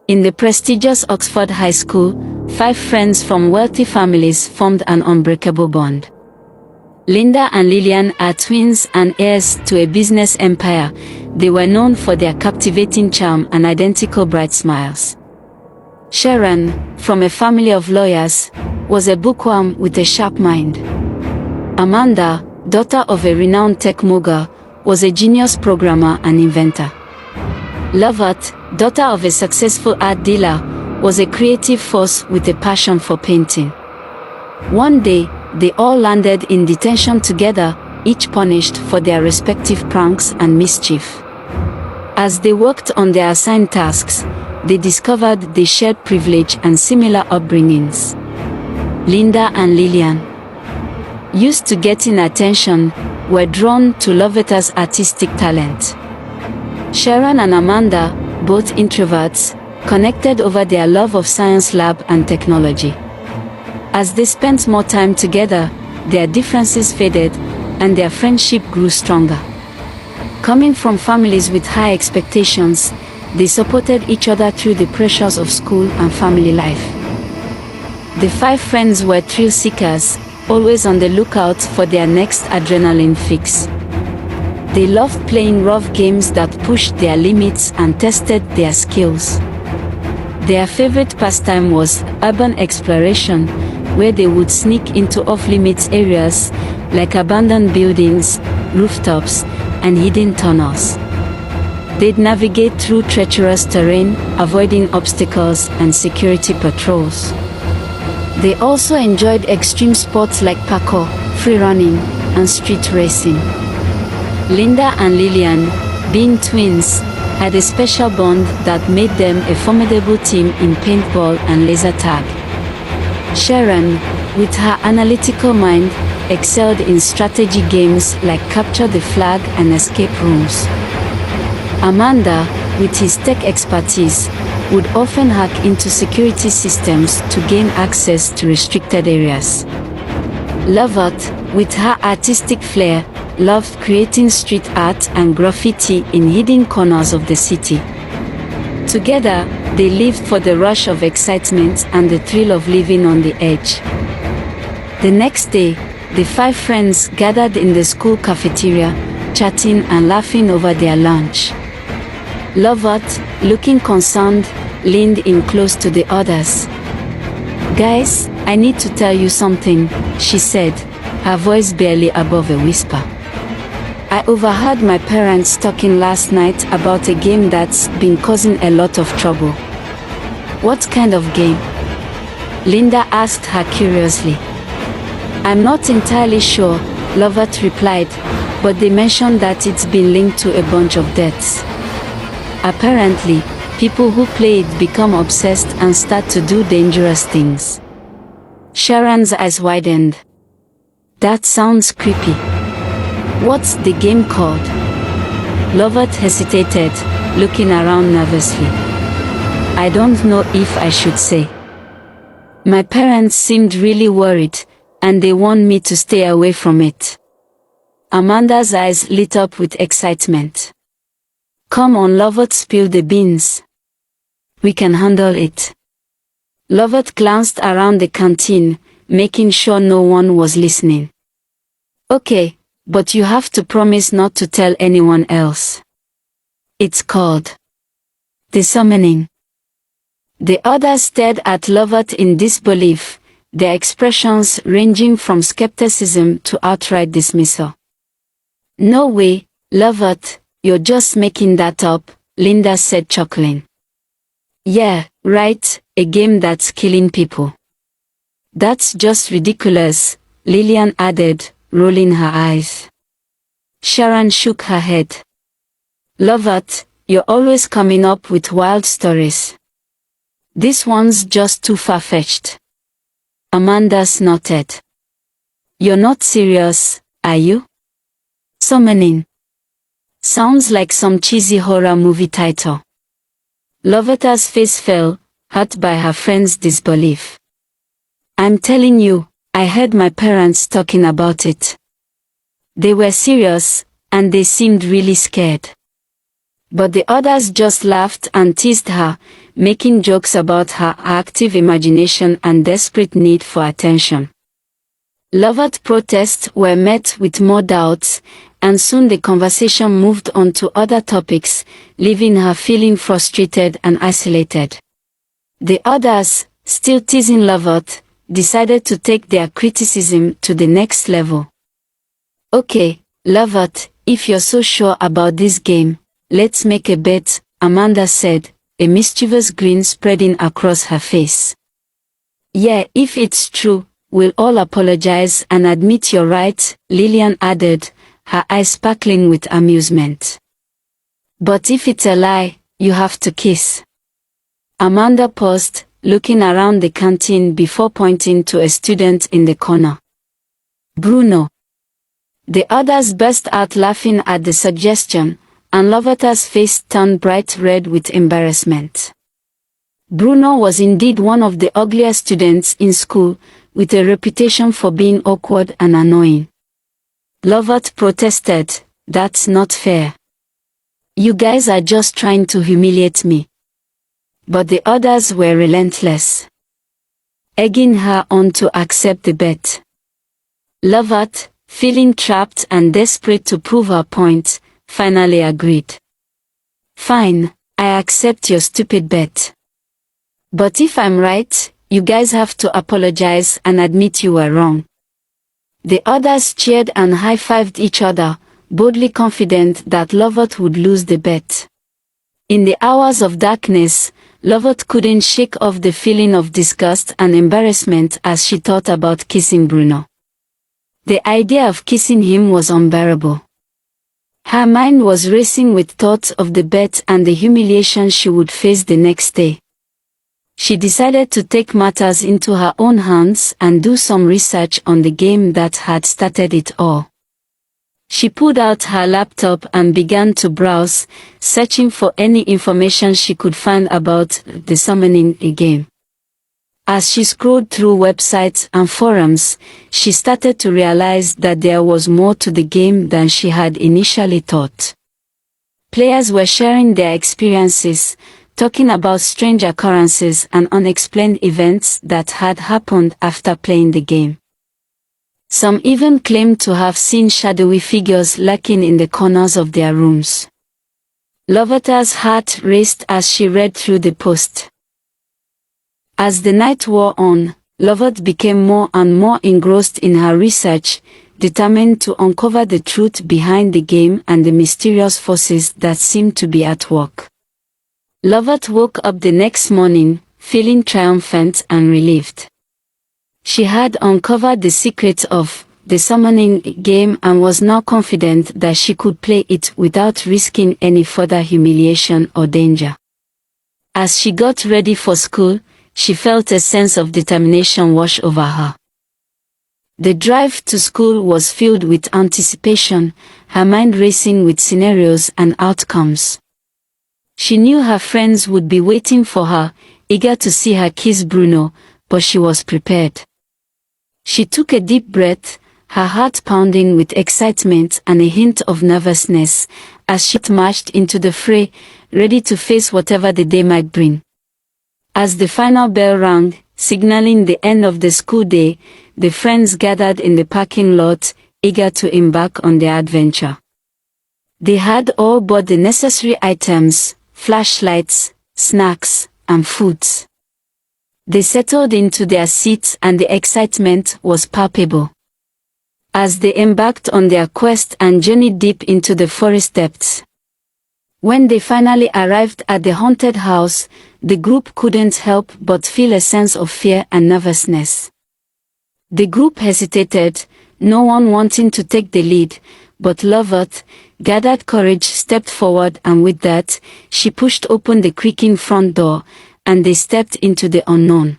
In the prestigious Oxford High School, 5 friends from wealthy families formed an unbreakable bond. Linda and Lillian are twins and heirs to a business empire. They were known for their captivating charm and identical bright smiles. Sharon, from a family of lawyers, was a bookworm with a sharp mind. Amanda, daughter of a renowned tech mogul, was a genius programmer and inventor. Lovett, daughter of a successful art dealer, was a creative force with a passion for painting. One day, they all landed in detention together, each punished for their respective pranks and mischief. As they worked on their assigned tasks, they discovered they shared privilege and similar upbringings. Linda and Lillian, used to getting attention, were drawn to Lovett's artistic talent. Sharon and Amanda, both introverts, connected over their love of science lab and technology. As they spent more time together, their differences faded, and their friendship grew stronger. Coming from families with high expectations, they supported each other through the pressures of school and family life. The 5 friends were thrill seekers, always on the lookout for their next adrenaline fix. They loved playing rough games that pushed their limits and tested their skills. Their favorite pastime was urban exploration, where they would sneak into off-limits areas like abandoned buildings, rooftops, and hidden tunnels. They'd navigate through treacherous terrain, avoiding obstacles and security patrols. They also enjoyed extreme sports like parkour, free running, and street racing. Linda and Lillian, being twins, had a special bond that made them a formidable team in paintball and laser tag. Sharon, with her analytical mind, excelled in strategy games like Capture the Flag and Escape Rooms. Amanda, with his tech expertise, would often hack into security systems to gain access to restricted areas. Lovett, with her artistic flair, loved creating street art and graffiti in hidden corners of the city. Together, they lived for the rush of excitement and the thrill of living on the edge. The next day, the 5 friends gathered in the school cafeteria, chatting and laughing over their lunch. Lovett, looking concerned, leaned in close to the others. "Guys, I need to tell you something," she said, her voice barely above a whisper. "I overheard my parents talking last night about a game that's been causing a lot of trouble." "What kind of game?" Linda asked her curiously. "I'm not entirely sure," Lovett replied, "but they mentioned that it's been linked to a bunch of deaths. Apparently, people who play it become obsessed and start to do dangerous things." Sharon's eyes widened. "That sounds creepy. What's the game called?" Lovett hesitated, looking around nervously. "I don't know if I should say. My parents seemed really worried, and they want me to stay away from it." Amanda's eyes lit up with excitement. "Come on, Lovett, spill the beans. We can handle it." Lovett glanced around the canteen, making sure no one was listening. "Okay, but you have to promise not to tell anyone else. It's called The Summoning." The others stared at Lovett in disbelief, their expressions ranging from skepticism to outright dismissal. "No way, Lovett, you're just making that up," Linda said, chuckling. "Yeah, right, a game that's killing people." "That's just ridiculous," Lillian added, rolling her eyes. Sharon shook her head. "Lovett, you're always coming up with wild stories. This one's just too far-fetched." Amanda snorted. "You're not serious, are you? Summoning. Sounds like some cheesy horror movie title." Lovetta's face fell, hurt by her friend's disbelief. "I'm telling you, I heard my parents talking about it. They were serious, and they seemed really scared." But the others just laughed and teased her, making jokes about her active imagination and desperate need for attention. Lovett's protests were met with more doubts, and soon the conversation moved on to other topics, leaving her feeling frustrated and isolated. The others, still teasing Lovett, decided to take their criticism to the next level. "Okay, Lovett, if you're so sure about this game, let's make a bet," Amanda said, a mischievous grin spreading across her face. "Yeah, if it's true, we'll all apologize and admit you're right," Lillian added, her eyes sparkling with amusement. "But if it's a lie, you have to kiss." Amanda paused, looking around the canteen before pointing to a student in the corner. "Bruno." The others burst out laughing at the suggestion, and Lovetta's face turned bright red with embarrassment. Bruno was indeed one of the ugliest students in school, with a reputation for being awkward and annoying. Lovett protested, "That's not fair. You guys are just trying to humiliate me." But the others were relentless, egging her on to accept the bet. Lovett, feeling trapped and desperate to prove her point, finally agreed. "Fine, I accept your stupid bet. But if I'm right, you guys have to apologize and admit you were wrong." The others cheered and high-fived each other, boldly confident that Lovett would lose the bet. In the hours of darkness, Lovett couldn't shake off the feeling of disgust and embarrassment as she thought about kissing Bruno. The idea of kissing him was unbearable. Her mind was racing with thoughts of the bet and the humiliation she would face the next day. She decided to take matters into her own hands and do some research on the game that had started it all. She pulled out her laptop and began to browse, searching for any information she could find about the summoning game. As she scrolled through websites and forums, she started to realize that there was more to the game than she had initially thought. Players were sharing their experiences, talking about strange occurrences and unexplained events that had happened after playing the game. Some even claimed to have seen shadowy figures lurking in the corners of their rooms. Lovetta's heart raced as she read through the post. As the night wore on, Lovett became more and more engrossed in her research, determined to uncover the truth behind the game and the mysterious forces that seemed to be at work. Lovett woke up the next morning, feeling triumphant and relieved. She had uncovered the secret of the summoning game and was now confident that she could play it without risking any further humiliation or danger. As she got ready for school, she felt a sense of determination wash over her. The drive to school was filled with anticipation, her mind racing with scenarios and outcomes. She knew her friends would be waiting for her, eager to see her kiss Bruno, but she was prepared. She took a deep breath, her heart pounding with excitement and a hint of nervousness, as she marched into the fray, ready to face whatever the day might bring. As the final bell rang, signaling the end of the school day, the friends gathered in the parking lot, eager to embark on their adventure. They had all bought the necessary items, flashlights, snacks, and foods. They settled into their seats and the excitement was palpable. As they embarked on their quest and journeyed deep into the forest depths. When they finally arrived at the haunted house, the group couldn't help but feel a sense of fear and nervousness. The group hesitated, no one wanting to take the lead, but Lovett, gathered courage, stepped forward, and with that, she pushed open the creaking front door, and they stepped into the unknown.